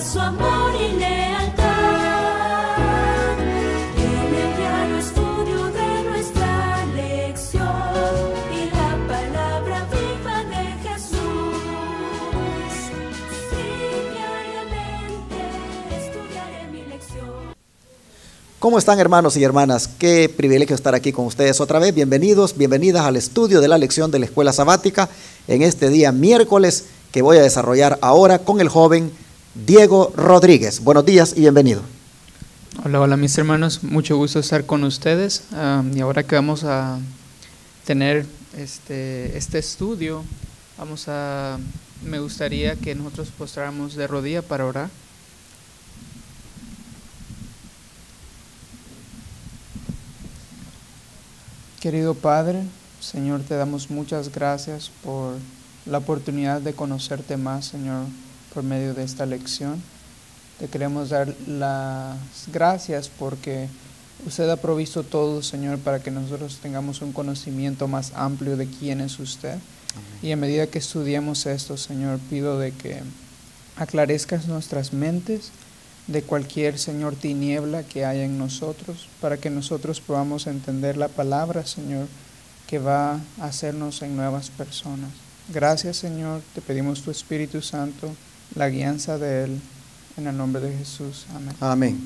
su amor y lealtad. En el diario estudio de nuestra lección y la palabra viva de Jesús. Sí, diariamente estudiaré mi lección. ¿Cómo están, hermanos y hermanas? Qué privilegio estar aquí con ustedes otra vez. Bienvenidos, bienvenidas al estudio de la lección de la Escuela Sabática en este día miércoles que voy a desarrollar ahora con el joven Diego Rodríguez. Buenos días y bienvenido. Hola, hola mis hermanos, mucho gusto estar con ustedes. Y ahora que vamos a tener este estudio, me gustaría que nosotros postráramos de rodilla para orar. Querido Padre, Señor, te damos muchas gracias por la oportunidad de conocerte más, Señor, por medio de esta lección. Te queremos dar las gracias porque usted ha provisto todo, Señor, para que nosotros tengamos un conocimiento más amplio de quién es usted. Amén. Y a medida que estudiemos esto, Señor, pido de que aclarezcas nuestras mentes de cualquier, Señor, tiniebla que haya en nosotros, para que nosotros podamos entender la palabra, Señor, que va a hacernos en nuevas personas. Gracias, Señor, te pedimos tu Espíritu Santo, la guianza de Él, en el nombre de Jesús. Amén. Amén.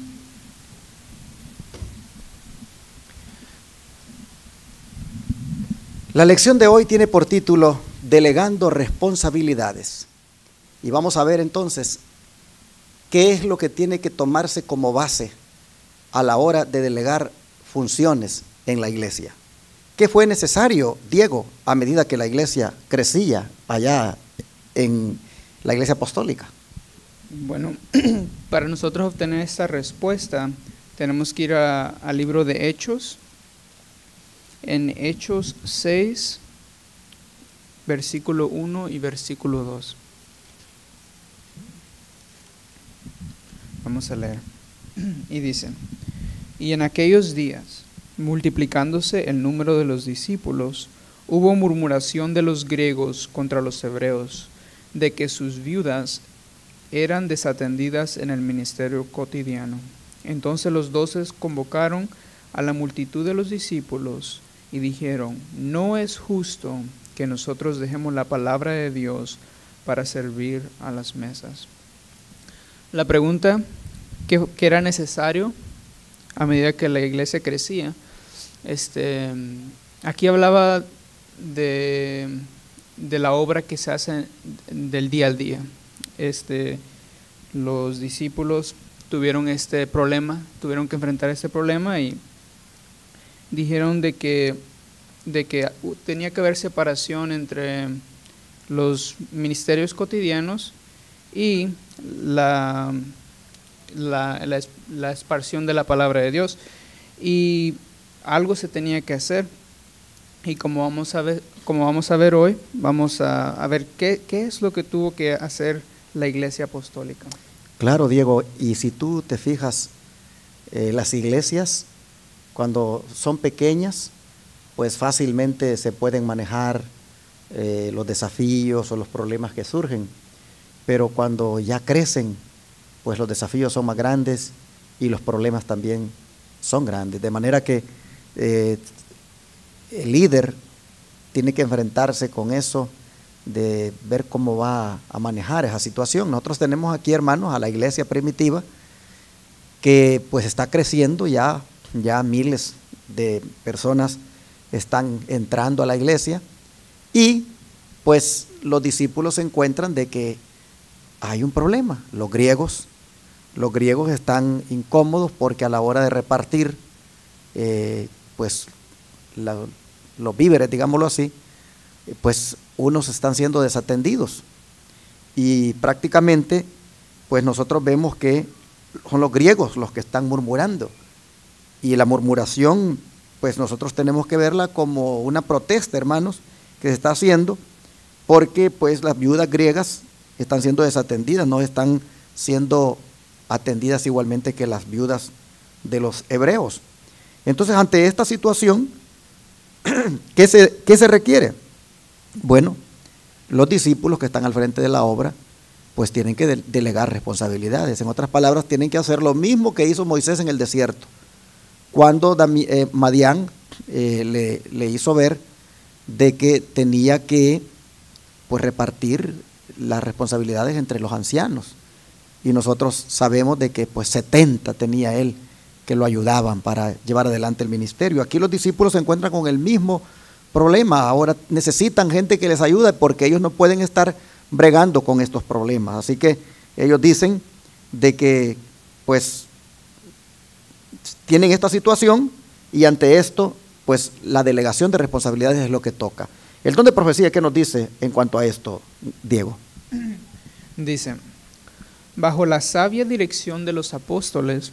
La lección de hoy tiene por título Delegando responsabilidades. Y vamos a ver entonces qué es lo que tiene que tomarse como base a la hora de delegar funciones en la iglesia. ¿Qué fue necesario, Diego, a medida que la iglesia crecía allá en la iglesia apostólica? Bueno, para nosotros obtener esta respuesta tenemos que ir al libro de Hechos. En Hechos 6, versículo 1 y versículo 2. Vamos a leer. Y dice: y en aquellos días, multiplicándose el número de los discípulos, hubo murmuración de los griegos contra los hebreos, de que sus viudas eran desatendidas en el ministerio cotidiano. Entonces los 12 convocaron a la multitud de los discípulos y dijeron: no es justo que nosotros dejemos la palabra de Dios para servir a las mesas. La pregunta que era necesario a medida que la iglesia crecía, aquí hablaba de la obra que se hace del día al día. Los discípulos tuvieron tuvieron que enfrentar este problema y dijeron de que tenía que haber separación entre los ministerios cotidianos y la esparción de la palabra de Dios, y algo se tenía que hacer. Y como vamos a ver hoy, vamos a ver qué es lo que tuvo que hacer la iglesia apostólica. Claro, Diego, y si tú te fijas, las iglesias cuando son pequeñas, pues fácilmente se pueden manejar los desafíos o los problemas que surgen, pero cuando ya crecen, pues los desafíos son más grandes y los problemas también son grandes, de manera que el líder tiene que enfrentarse con eso, de ver cómo va a manejar esa situación. Nosotros tenemos aquí, hermanos, a la iglesia primitiva que pues está creciendo, ya miles de personas están entrando a la iglesia, y pues los discípulos se encuentran de que hay un problema. Los griegos están incómodos porque a la hora de repartir pues los víveres, digámoslo así, pues unos están siendo desatendidos, y prácticamente pues nosotros vemos que son los griegos los que están murmurando, y la murmuración pues nosotros tenemos que verla como una protesta, hermanos, que se está haciendo porque pues las viudas griegas están siendo desatendidas, no están siendo atendidas igualmente que las viudas de los hebreos. Entonces, ante esta situación, ¿qué se requiere? Bueno, los discípulos que están al frente de la obra pues tienen que delegar responsabilidades. En otras palabras, tienen que hacer lo mismo que hizo Moisés en el desierto. Cuando Madián le hizo ver de que tenía que pues repartir las responsabilidades entre los ancianos. Y nosotros sabemos de que pues 70 tenía él que lo ayudaban para llevar adelante el ministerio. Aquí los discípulos se encuentran con el mismo problema. Ahora necesitan gente que les ayude porque ellos no pueden estar bregando con estos problemas. Así que ellos dicen de que pues tienen esta situación y ante esto pues la delegación de responsabilidades es lo que toca. El don de profecía, ¿qué nos dice en cuanto a esto, Diego? Dice: bajo la sabia dirección de los apóstoles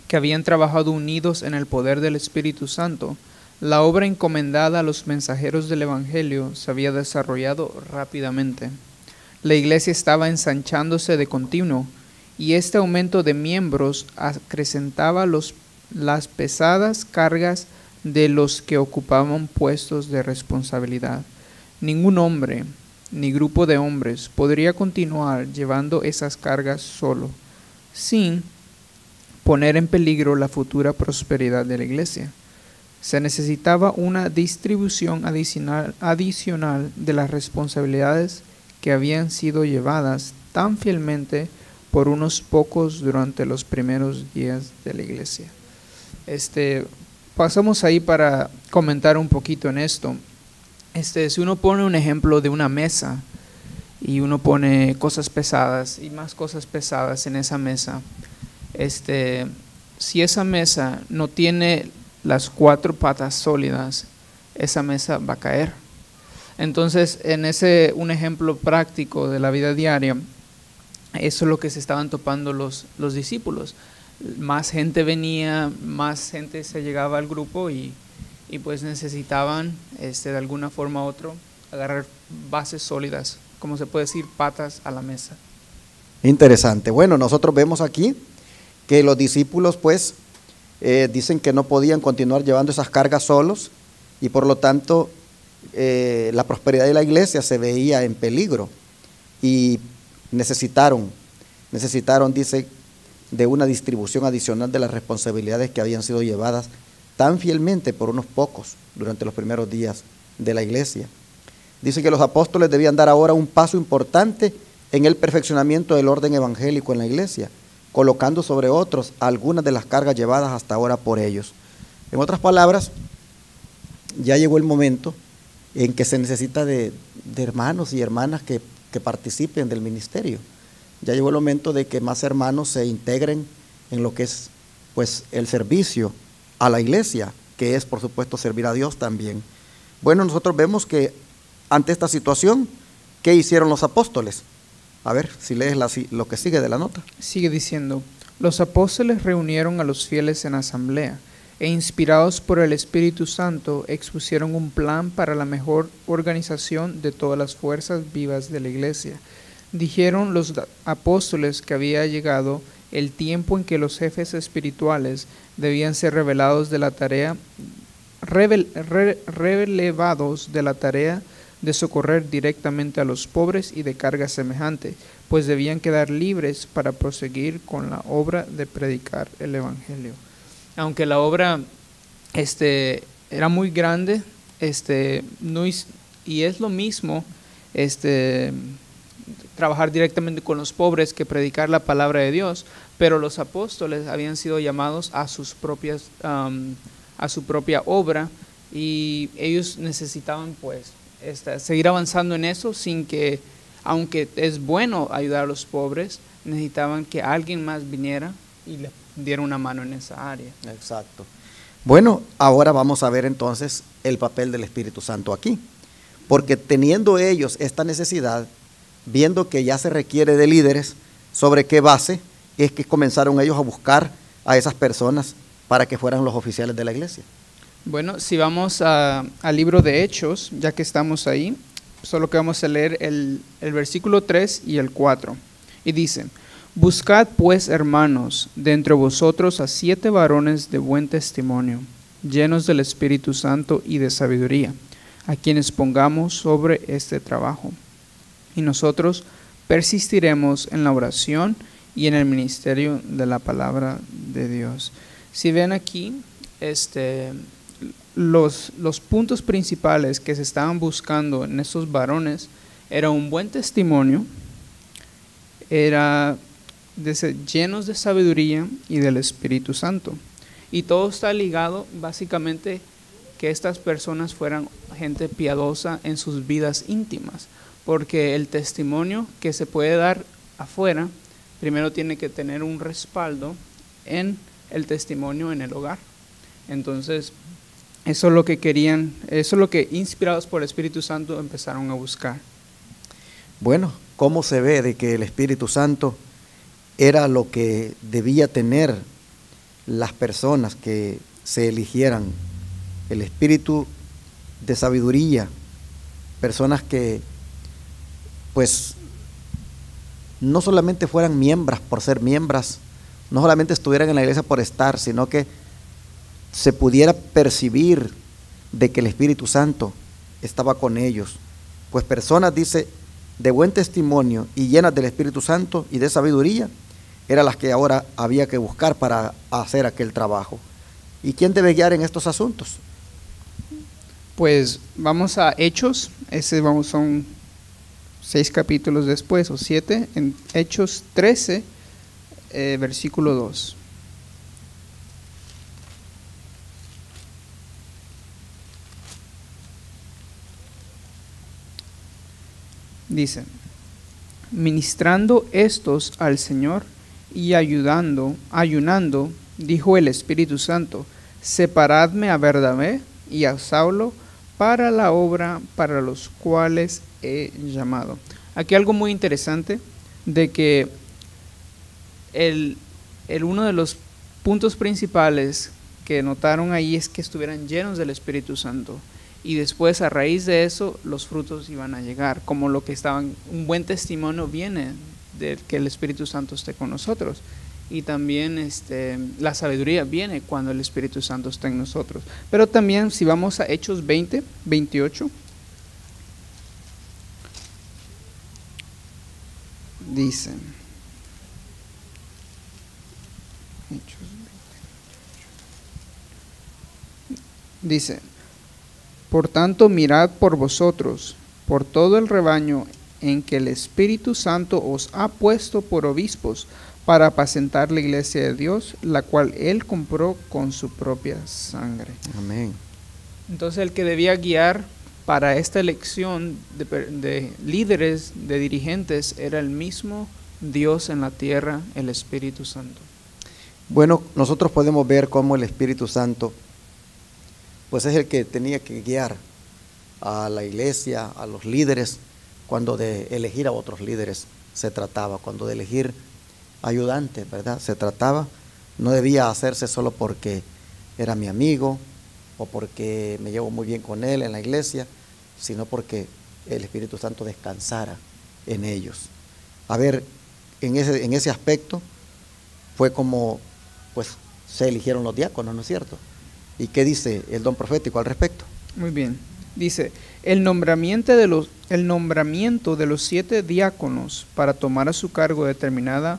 que habían trabajado unidos en el poder del Espíritu Santo, la obra encomendada a los mensajeros del Evangelio se había desarrollado rápidamente. La iglesia estaba ensanchándose de continuo y este aumento de miembros acrecentaba las pesadas cargas de los que ocupaban puestos de responsabilidad. Ningún hombre ni grupo de hombres podría continuar llevando esas cargas solo, sin poner en peligro la futura prosperidad de la iglesia. Se necesitaba una distribución adicional de las responsabilidades que habían sido llevadas tan fielmente por unos pocos durante los primeros días de la iglesia. Pasamos ahí para comentar un poquito en esto. Si uno pone un ejemplo de una mesa y uno pone cosas pesadas y más cosas pesadas en esa mesa, si esa mesa no tiene las 4 patas sólidas, esa mesa va a caer. Entonces, un ejemplo práctico de la vida diaria, eso es lo que se estaban topando los discípulos. Más gente venía, más gente se llegaba al grupo y pues necesitaban de alguna forma u otra agarrar bases sólidas, como se puede decir, patas a la mesa. Interesante. Bueno, nosotros vemos aquí que los discípulos pues dicen que no podían continuar llevando esas cargas solos y por lo tanto la prosperidad de la iglesia se veía en peligro y necesitaron, dice, de una distribución adicional de las responsabilidades que habían sido llevadas tan fielmente por unos pocos durante los primeros días de la iglesia. Dice que los apóstoles debían dar ahora un paso importante en el perfeccionamiento del orden evangélico en la iglesia, colocando sobre otros algunas de las cargas llevadas hasta ahora por ellos. En otras palabras, ya llegó el momento en que se necesita de hermanos y hermanas que participen del ministerio. Ya llegó el momento de que más hermanos se integren en lo que es pues el servicio a la iglesia, que es por supuesto servir a Dios también. Bueno, nosotros vemos que ante esta situación, ¿qué hicieron los apóstoles? A ver, si lees lo que sigue de la nota. Sigue diciendo: los apóstoles reunieron a los fieles en asamblea e inspirados por el Espíritu Santo expusieron un plan para la mejor organización de todas las fuerzas vivas de la iglesia. Dijeron los apóstoles que había llegado el tiempo en que los jefes espirituales debían ser revelados de la tarea, relevados de la tarea de socorrer directamente a los pobres y de carga semejante, pues debían quedar libres para proseguir con la obra de predicar el Evangelio. Aunque la obra era muy grande, y es lo mismo trabajar directamente con los pobres que predicar la palabra de Dios, pero los apóstoles habían sido llamados a su propia obra y ellos necesitaban pues seguir avanzando en eso sin que, aunque es bueno ayudar a los pobres, necesitaban que alguien más viniera y le diera una mano en esa área. Exacto. Bueno, ahora vamos a ver entonces el papel del Espíritu Santo aquí, porque teniendo ellos esta necesidad, viendo que ya se requiere de líderes, ¿sobre qué base es que comenzaron ellos a buscar a esas personas para que fueran los oficiales de la iglesia? Bueno, si vamos al libro de Hechos, ya que estamos ahí, solo que vamos a leer el versículo 3 y el 4. Y dice: buscad pues, hermanos, de entre vosotros a 7 varones de buen testimonio, llenos del Espíritu Santo y de sabiduría, a quienes pongamos sobre este trabajo. Y nosotros persistiremos en la oración y en el ministerio de la palabra de Dios. Si ven aquí, los puntos principales que se estaban buscando en estos varones era un buen testimonio, era de ser llenos de sabiduría y del Espíritu Santo. Y todo está ligado básicamente que estas personas fueran gente piadosa en sus vidas íntimas, porque el testimonio que se puede dar afuera, primero tiene que tener un respaldo en el testimonio en el hogar. Entonces, eso es lo que querían, eso es lo que inspirados por el Espíritu Santo empezaron a buscar. Bueno, ¿cómo se ve de que el Espíritu Santo era lo que debía tener las personas que se eligieran? El espíritu de sabiduría, personas que pues no solamente fueran miembros por ser miembros, no solamente estuvieran en la iglesia por estar, sino que se pudiera percibir de que el Espíritu Santo estaba con ellos. Pues personas, dice, de buen testimonio y llenas del Espíritu Santo y de sabiduría, eran las que ahora había que buscar para hacer aquel trabajo. ¿Y quién debe guiar en estos asuntos? Pues vamos a Hechos, son 6 capítulos después, o 7, en Hechos 13, versículo 2. Dice: ministrando estos al Señor y ayunando, dijo el Espíritu Santo: separadme a Bernabé y a Saulo para la obra para los cuales he llamado. Aquí algo muy interesante, de que uno de los puntos principales que notaron ahí es que estuvieran llenos del Espíritu Santo, y después a raíz de eso los frutos iban a llegar, como lo que estaban, un buen testimonio viene de que el Espíritu Santo esté con nosotros, y también la sabiduría viene cuando el Espíritu Santo está en nosotros. Pero también si vamos a Hechos 20, 28, dice, por tanto mirad por vosotros, por todo el rebaño en que el Espíritu Santo os ha puesto por obispos, para apacentar la iglesia de Dios, la cual Él compró con su propia sangre. Amén. Entonces el que debía guiar para esta elección de líderes, de dirigentes, era el mismo Dios en la tierra, el Espíritu Santo. Bueno, nosotros podemos ver cómo el Espíritu Santo pues es el que tenía que guiar a la iglesia, a los líderes, cuando de elegir a otros líderes se trataba, cuando de elegir ayudantes, ¿verdad? Se trataba, no debía hacerse solo porque era mi amigo o porque me llevo muy bien con él en la iglesia, sino porque el Espíritu Santo descansara en ellos. A ver, en ese aspecto fue como pues se eligieron los diáconos, ¿no es cierto? ¿Y qué dice el don profético al respecto? Muy bien, dice: el nombramiento de los 7 diáconos para tomar a su cargo determinada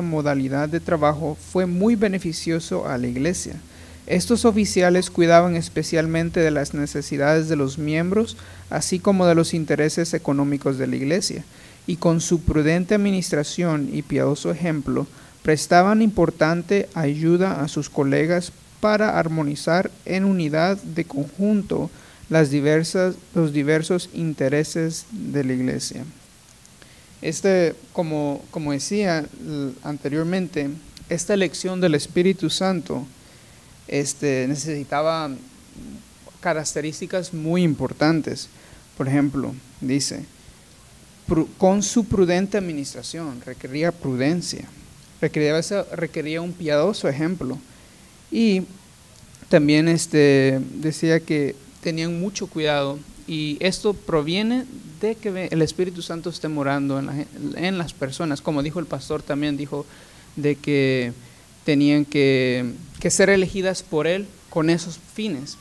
modalidad de trabajo fue muy beneficioso a la iglesia. Estos oficiales cuidaban especialmente de las necesidades de los miembros, así como de los intereses económicos de la iglesia, y con su prudente administración y piadoso ejemplo, prestaban importante ayuda a sus colegas para armonizar en unidad de conjunto los diversos intereses de la iglesia. Como decía anteriormente, esta elección del Espíritu Santo necesitaba características muy importantes. Por ejemplo, dice, con su prudente administración, requería prudencia, requería un piadoso ejemplo, y también decía que tenían mucho cuidado, y esto proviene de que el Espíritu Santo esté morando en las personas. Como dijo el pastor, también dijo de que tenían que ser elegidas por Él con esos fines.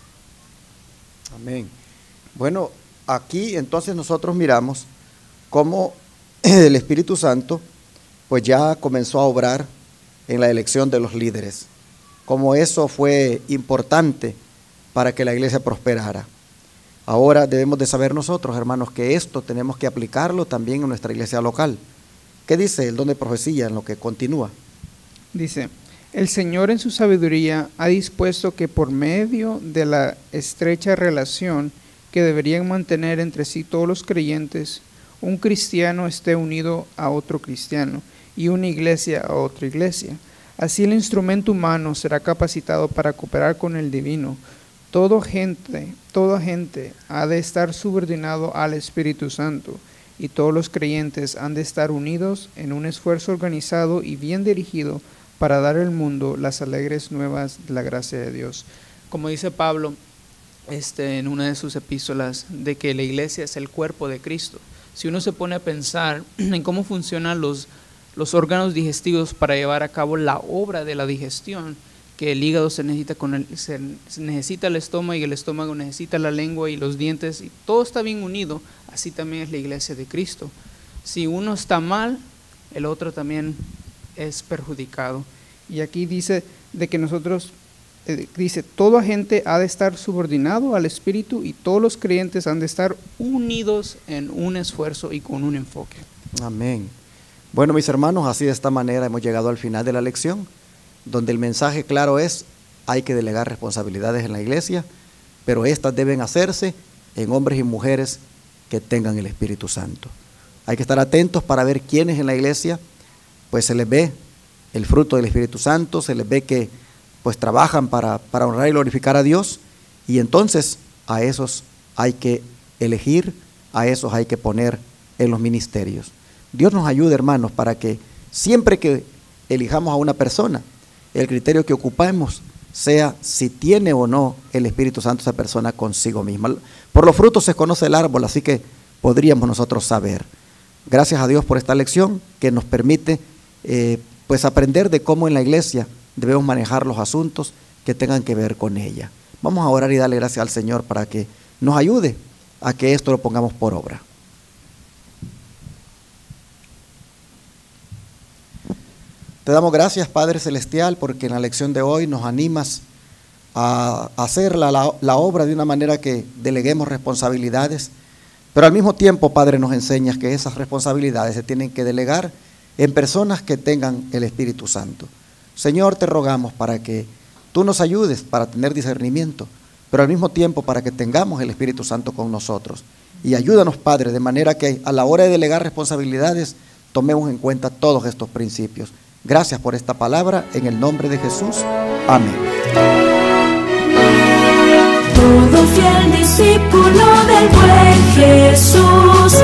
Amén. Bueno, aquí entonces nosotros miramos cómo el Espíritu Santo pues ya comenzó a obrar en la elección de los líderes, cómo eso fue importante para que la iglesia prosperara. Ahora debemos de saber nosotros, hermanos, que esto tenemos que aplicarlo también en nuestra iglesia local. ¿Qué dice el don de profecía en lo que continúa? Dice: el Señor en su sabiduría ha dispuesto que por medio de la estrecha relación que deberían mantener entre sí todos los creyentes, un cristiano esté unido a otro cristiano y una iglesia a otra iglesia. Así el instrumento humano será capacitado para cooperar con el divino. Toda gente ha de estar subordinado al Espíritu Santo, y todos los creyentes han de estar unidos en un esfuerzo organizado y bien dirigido para dar al mundo las alegres nuevas de la gracia de Dios. Como dice Pablo en una de sus epístolas, de que la iglesia es el cuerpo de Cristo. Si uno se pone a pensar en cómo funcionan los órganos digestivos para llevar a cabo la obra de la digestión, que el hígado se necesita el estómago, y el estómago necesita la lengua y los dientes, y todo está bien unido. Así también es la iglesia de Cristo. Si uno está mal, el otro también es perjudicado. Y aquí dice de que nosotros, dice, toda gente ha de estar subordinado al Espíritu, y todos los creyentes han de estar unidos en un esfuerzo y con un enfoque. Amén. Bueno, mis hermanos, así de esta manera hemos llegado al final de la lección, donde el mensaje claro es: hay que delegar responsabilidades en la iglesia, pero estas deben hacerse en hombres y mujeres que tengan el Espíritu Santo. Hay que estar atentos para ver quiénes en la iglesia pues se les ve el fruto del Espíritu Santo, se les ve que pues trabajan para honrar y glorificar a Dios, y entonces a esos hay que elegir, a esos hay que poner en los ministerios. Dios nos ayude, hermanos, para que siempre que elijamos a una persona, el criterio que ocupemos sea si tiene o no el Espíritu Santo esa persona consigo misma. Por los frutos se conoce el árbol, así que podríamos nosotros saber. Gracias a Dios por esta lección que nos permite pues aprender de cómo en la iglesia debemos manejar los asuntos que tengan que ver con ella. Vamos a orar y darle gracias al Señor para que nos ayude a que esto lo pongamos por obra. Te damos gracias, Padre Celestial, porque en la lección de hoy nos animas a hacer la obra de una manera que deleguemos responsabilidades, pero al mismo tiempo, Padre, nos enseñas que esas responsabilidades se tienen que delegar en personas que tengan el Espíritu Santo. Señor, te rogamos para que tú nos ayudes para tener discernimiento, pero al mismo tiempo para que tengamos el Espíritu Santo con nosotros. Y ayúdanos, Padre, de manera que a la hora de delegar responsabilidades tomemos en cuenta todos estos principios. Gracias por esta palabra, en el nombre de Jesús. Amén. Todo fiel discípulo del buen Jesús